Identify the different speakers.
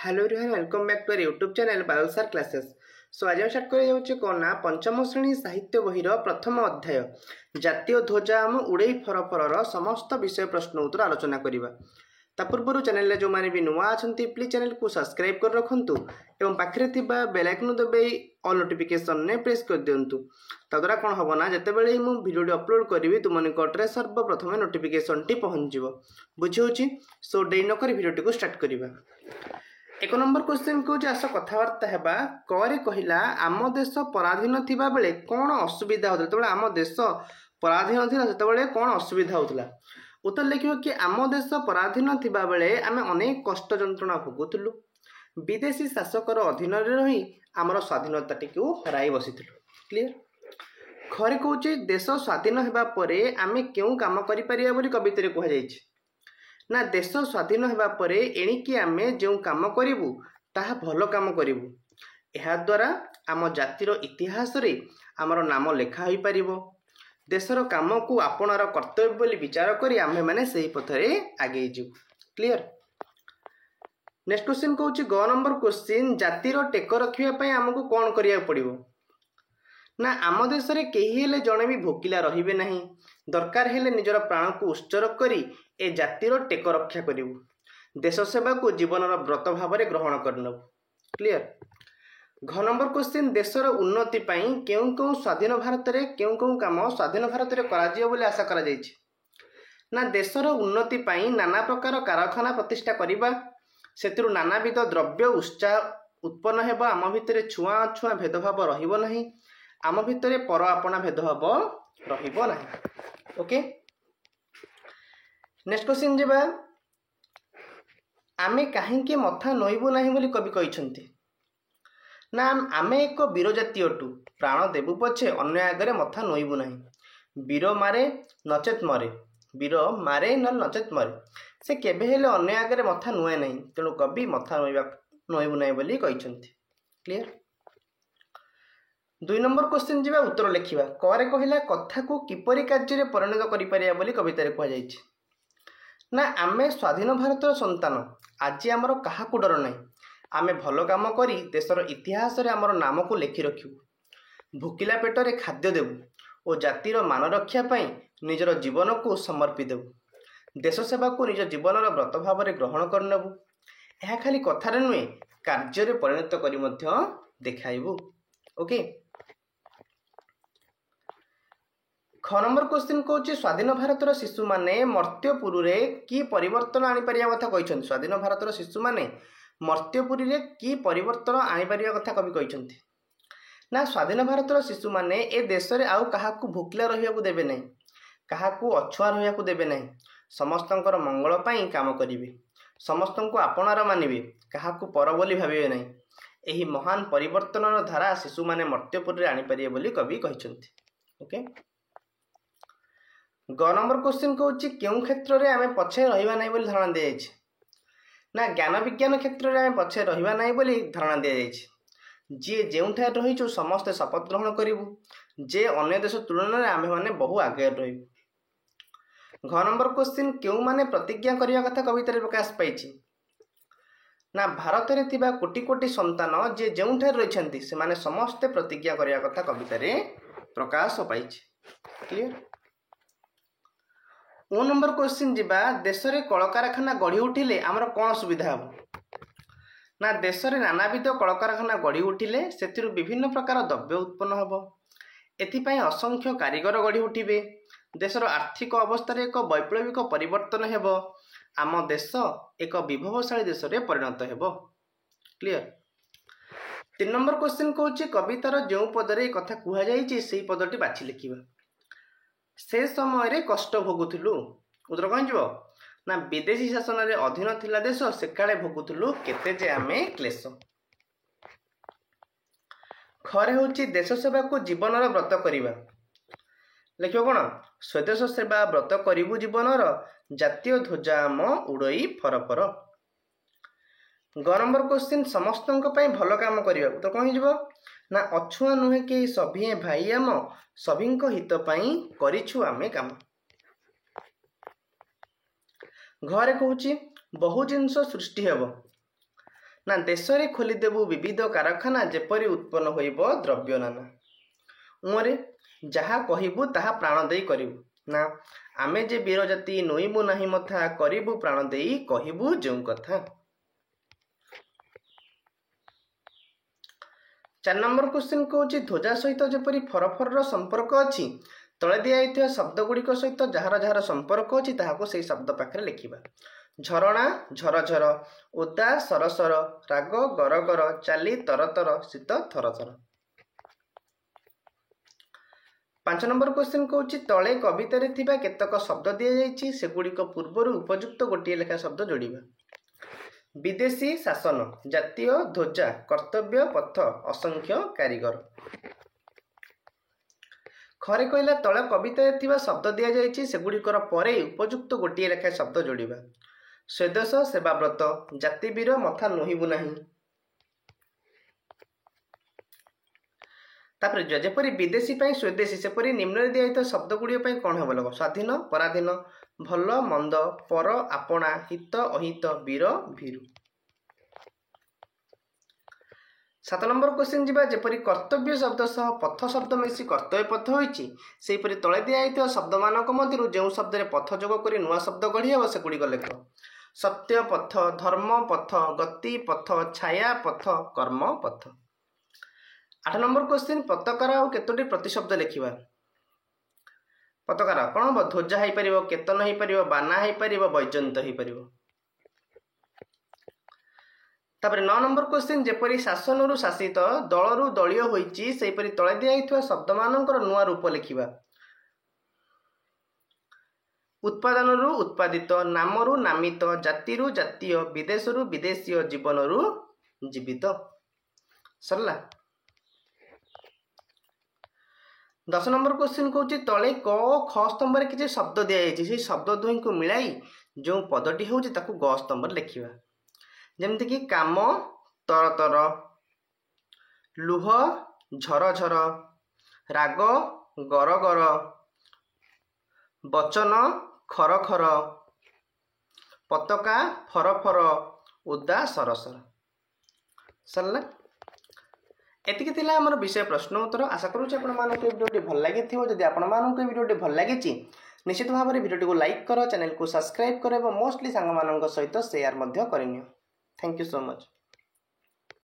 Speaker 1: Hello everyone, welcome back to our YouTube channel Biosar classes. So आज start कर कौन ना पंचम श्रेणी साहित्य बहिर प्रथम अध्याय जातीय ध्वजा आम उड़े फरफर समस्त विषय प्रश्न उत्तर आलोचना करवा। पूर्व चैनल जो मैंने भी नुआ अच्छा प्लीज चैनल को सब्सक्राइब कर रखुँ और पाखे बेल आइकन दबाई ऑल नोटिफिकेशन ने प्रेस कर दिंतु। तद्वारा कौन हम ना जितेबाला मुझे भिडियो अपलोड करी तुम निकटने सर्वप्रथम नोटिफिकेशन टी पहुँच बुझे। सो डे नक भिडियो को स्टार्ट करवा। एक नंबर क्वेश्चन को आस कथबार्ता है करे कहला आम देश पराधीन थिबा बेले कौन असुविधा होता जो आम देश पराधीन थिला सेतेबेले कौन असुविधा होता। उत्तर लिखियो कि आम देश पराधीन थिबा बेले आमे अनेक कष्ट जंत्रणा भोगुथिलु। विदेशी शासकर अधीन रही आमर स्वाधीनता टिकु हराई बसिथिलु। क्लियर। खरे कहूँ देश स्वाधीन होगा परे आमे क्यों काम करि परिया बोली कवितारे कहा जायछि ना देश स्वाधीन होगा परे एणिकी आमे जो काम करिवु ताहा भल काम करिवु। एहा द्वारा आम जातिर इतिहास रे आमर नाम लेखा होई परिबो। देशर काम को आपणार कर्तव्य बोली विचार करी आमे माने सही पथरे आगे जीव। क्लियर। नेक्स्ट क्वेश्चन कहूँ ग नंबर क्वेश्चन जातिर टेक रखिया आमको कौन करिया पड़िबो ना आम देश रे केही हेले जणे भी भोकिला रहिबे नाही। दरकार हेले निजर प्राण को उत्सर्ग करी ए जातिर टेक रक्षा करिवु। देश सेवा को जीवनर व्रत भाव में ग्रहण करनबु। क्लियर। घ नंबर क्वेश्चन देशर उन्नति पई केउ केउ स्वाधीन भारत रे केउ केउ काम स्वाधीन भारत रे करा जियो बोली आशा करा जायछि ना देशर उन्नति पई नाना प्रकार कारखाना प्रतिष्ठा करिबा सेतिरु नानाविध द्रव्य उत्साह उत्पन्न हेबा आम भितरे छुआ छुआ भेदभाव रहिबो नाही। आम भितरे पर आपना भेदभाव रहिबो नाही। ओके। नेक्स्ट क्वेश्चन जीवा आमे काहेकि मथा नोइबु नाही बोली कवि कहिसंती ना आमे एक वीर जाति अटु प्राण देबु पछे अन्य आगरे मथा नोइबु नाही। वीर मारे नचेत मरे वीर मारे न नचेत मरे से केबे हेले अन्य आगरे मथा नुए नाही तेणु कवि मथा नोइबु नाही बोली कहिसंती। क्लियर। 2 नंबर क्वेश्चन जीवा उत्तर लिखिबा करे कहिला कथा को किपरि कार्य रे परिणत करि परिया बोली कवितारे कहा जायछि ना आमे स्वाधीन भारतर संतान आज आमर क्या डर ना आमे भल काम करी देशर इतिहास रे आमर नाम को लिखि रखिबु। भोकिला पेटरे खाद्य देबु और जातिर मान रक्षा पाई निजर जीवन को समर्पी देबु। देश सेवा को निज जीवनर व्रत भाव में ग्रहण करनेबु। यह खाली कथारे नुहे कार्य रे परिणत करी मध्य देखाइबु। ओके। ख नंबर क्वेश्चन कहूँ स्वाधीन भारतर शिशु माने मर्त्यपुरी की परिवर्तन आनीपारिया कथा कहते। स्वाधीन भारतर शिशु माने मर्त्यपुरी की परिवर्तन आनीपारिया कथा कवि कहते ना स्वाधीन भारतर शिशु माने ए देश रे आउ काहाकू भोकिला रहियाकू देबे नहीं काहाकू अछुआ रहियाकू देबे नहीं समस्तंकर मंगल पाई काम करिवे समस्तंको आपणार मानिवे काहाकू पर बोली भाबिबे नहीं। एही महान परिवर्तनर धारा शिशु माने मर्त्यपुरी आनीपारिया बोली कवि कहते। ओके। ग नंबर क्वेश्चन कहूँ क्यों क्षेत्र में आम पछे रहा ना धारणा दी जाए ना ज्ञान विज्ञान क्षेत्र में आम पछे रहा ना धारणा दी जाए। जी जो रहीचु समस्ते शपथ ग्रहण करूँ जे अन्य देश तुलन में आम मैंने बहु आगे रही। घ नंबर क्वेश्चन क्यों माने प्रतिज्ञा करने कथा कवितार प्रकाश पाई ना भारत में थिबा कोटि कोटि संतान जे जो रही से माने समस्ते प्रतिज्ञा करने कथा कवितार प्रकाश पाई। क्लियर। 1 नंबर क्वेश्चन जीवा देश रे कलकारखाना गढ़ी उठिले आमर कौन सुविधा हम ना देश रे नानाविध कलकारखाना गढ़ी उठिले सेथिरु विभिन्न प्रकार द्रव्य उत्पन्न हम एथिपाई असंख्य कारीगर गढ़ी उठिबे देशर आर्थिक अवस्था एक वैप्लविक परिवर्तन हेब आम देश एक विभवशाली देश रे परिणत हेब। क्लियर। 3 नंबर क्वेश्चन कहूँ कवितार जो पदरे कथा कह जाइए से पदटी बाछि लिखिबा से समय रे कष्ट भोगुथिलु। उत्तर कौन जीव ना विदेशी शासन रे अधीन थिला देश से काले भोगुथिलु केते जे आमे क्लेश। खरे होची देश सेवा को जीवनर व्रत करिबा लिखियो कौन स्वदेश सेवा व्रत करिबु जीवनर जातीय ध्वजा आम उड़ई फरफर। ग नंबर क्वेश्चन समस्तंक पई भल काम करिबा उत्तर कौन जीव ना अछुआ नुहे के सभी भाई आम सभी हित पाई करिछु आमे काम। घरे कहूँ बहु जिनस सृष्टि हेब ନା ଦେଶରେ ଖୋଲିଦେବୁ ବିବିଧ କାରଖାନା ଯେପରି ଉତ୍ପନ୍ନ ହୋଇବ ଦ୍ରବ୍ୟ ନାନା। ଉଁରେ ଯାହା କହିବୁ ତାହା ପ୍ରାଣ ଦେଇ କରିବୁ। ନା ଆମେ ଯେ ବୀର ଜାତି ନୋଇବୁ ନାହିଁ ମଥା କରିବୁ ପ୍ରାଣ ଦେଇ କହିବୁ ଯେଉଁ କଥା। 4 ନମ୍ବର କ୍ୱେଶ୍ଚିନ୍ କହୁଛି ଧ୍ୱଜା ସହିତ ଯେପରି ଫରଫରର ସମ୍ପର୍କ ଅଛି ତଳେ ଦିଆଯାଇଥିବା ଶବ୍ଦ ଗୁଡ଼ିକ ସହିତ ଯାହାର ଯାହାର ସମ୍ପର୍କ ଅଛି ତାହାକୁ ସେହି ଶବ୍ଦ ପାଖରେ ଲେଖିବା। ଝରଣା ଝରଝର, ଓଦା ସରସର, ରାଗ ଗରଗର, ଚାଲି ତରତର, ଶୀତ ଥରଥର। 5 ନମ୍ବର କ୍ୱେଶ୍ଚିନ୍ କହୁଛି ତଳେ କବିତାରେ ଥିବା କେତେକ ଶବ୍ଦ ଦିଆଯାଇଛି ସେଗୁଡ଼ିକ ପୂର୍ବରୁ ଉପଯୁକ୍ତ ଗୋଟିଏ ଲେଖା ଶବ୍ଦ ଯୋଡ଼ିବା। ବିଦେଶୀ ଶାସନ, ଜାତୀୟ ଧ୍ୱଜା, କର୍ତ୍ତବ୍ୟ ପଥ, ଅସଂଖ୍ୟ କାରିଗର। ଖରେ କହିଲା ତଳେ କବିତାରେ ଥିବା ଶବ୍ଦ ଦିଆଯାଇଛି ସେଗୁଡ଼ିକର ପରେ ଉପଯୁକ୍ତ ଗୋଟିଏ ଲେଖା ଶବ୍ଦ ଯୋଡ଼ିବା। ସ୍ୱଦେଶ ସେବାବ୍ରତ, ଜାତିବୀର ମଥା ନୋହିବୁ ନାହିଁ। ତାପରେ ଯେପରି ବିଦେଶୀ ପାଇଁ ସ୍ୱଦେଶୀ ସେପରି ନିମ୍ନରେ ଦିଆଯାଇଥିବା ଶବ୍ଦ ଗୁଡ଼ିକ ପାଇଁ କ'ଣ ହେବ ଲୋକ? ସ୍ୱାଧୀନ ପରାଧୀନ, ଭଲ ମନ୍ଦ, ପର ଆପଣା, ହିତ ଅହିତ, ବୀର ଭୀରୁ। 7 ନମ୍ବର କ୍ୱେଶ୍ଚିନ୍ ଯିବା ଯେପରି କର୍ତ୍ତବ୍ୟ ଶବ୍ଦ ସହ ପଥ ଶବ୍ଦ ମିଶି କର୍ତ୍ତବ୍ୟ ପଥ ହୋଇଛି ସେହିପରି ତଳେ ଦିଆଯାଇଥିବା ଶବ୍ଦମାନଙ୍କ ମଧ୍ୟରୁ ଯେଉଁ ଶବ୍ଦରେ ପଥ ଯୋଗ କରି ନୂଆ ଶବ୍ଦ ଗଢ଼ି ହେବ ସେଗୁଡ଼ିକ ଲେଖ। ସତ୍ୟ ପଥ, ଧର୍ମ ପଥ, ଗତି ପଥ, ଛାୟା ପଥ, କର୍ମ ପଥ। 8 ନମ୍ବର କ୍ୱେଶ୍ଚିନ୍ ପତାକାର ଆଉ କେତୋଟି ପ୍ରତିଶବ୍ଦ ଲେଖିବା। ପତାକାର କ'ଣ ହେବ? ଧ୍ୱଜା ହେଇପାରିବ, କେତନ ହେଇପାରିବ, ବାନା ହେଇପାରିବ, ବୈଜୟନ୍ତ ହେଇପାରିବ। ତାପରେ 9 ନମ୍ବର କ୍ୱେଶ୍ଚିନ୍ ଯେପରି ଶାସନରୁ ଶାସିତ, ଦଳରୁ ଦଳୀୟ ହୋଇଛି ସେହିପରି ତଳେ ଦିଆଯାଇଥିବା ଶବ୍ଦମାନଙ୍କର ନୂଆ ରୂପ ଲେଖିବା। ଉତ୍ପାଦନରୁ ଉତ୍ପାଦିତ, ନାମରୁ ନାମିତ, ଜାତିରୁ ଜାତୀୟ, ବିଦେଶରୁ ବିଦେଶୀୟ, ଜୀବନରୁ ଜୀବିତ। ସରିଲା। 10 ନମ୍ବର କ୍ୱେଶ୍ଚିନ୍ କହୁଛି ତଳେ କ ଓ ଖ ସ୍ତମ୍ଭରେ କିଛି ଶବ୍ଦ ଦିଆଯାଇଛି ସେହି ଶବ୍ଦ ଦୁହିଁଙ୍କୁ ମିଳାଇ ଯେଉଁ ପଦଟି ହେଉଛି ତାକୁ ଗ ସ୍ତମ୍ଭରେ ଲେଖିବା। ଯେମିତିକି କାମ ତରତର, ଲୁହ ଝରଝର, ରାଗ ଗରଗର, ବଚନ ଖରଖର, ପତାକା ଫରଫର, ଓଦା ସରସର। ସରିଲା। ଏତିକି ଥିଲା ଆମର ବିଷୟ ପ୍ରଶ୍ନ ଉତ୍ତର। ଆଶା କରୁଛି ଆପଣମାନଙ୍କୁ ଏ ଭିଡ଼ିଓଟି ଭଲ ଲାଗିଥିବ। ଯଦି ଆପଣମାନଙ୍କୁ ଏ ଭିଡ଼ିଓଟି ଭଲ ଲାଗିଛି ନିଶ୍ଚିତ ଭାବରେ ଭିଡ଼ିଓଟିକୁ ଲାଇକ୍ କର, ଚ୍ୟାନେଲକୁ ସବସ୍କ୍ରାଇବ୍ କର ଏବଂ ମୋଷ୍ଟଲି ସାଙ୍ଗମାନଙ୍କ ସହିତ ସେୟାର ମଧ୍ୟ କରିନିଅ। Thank you so much.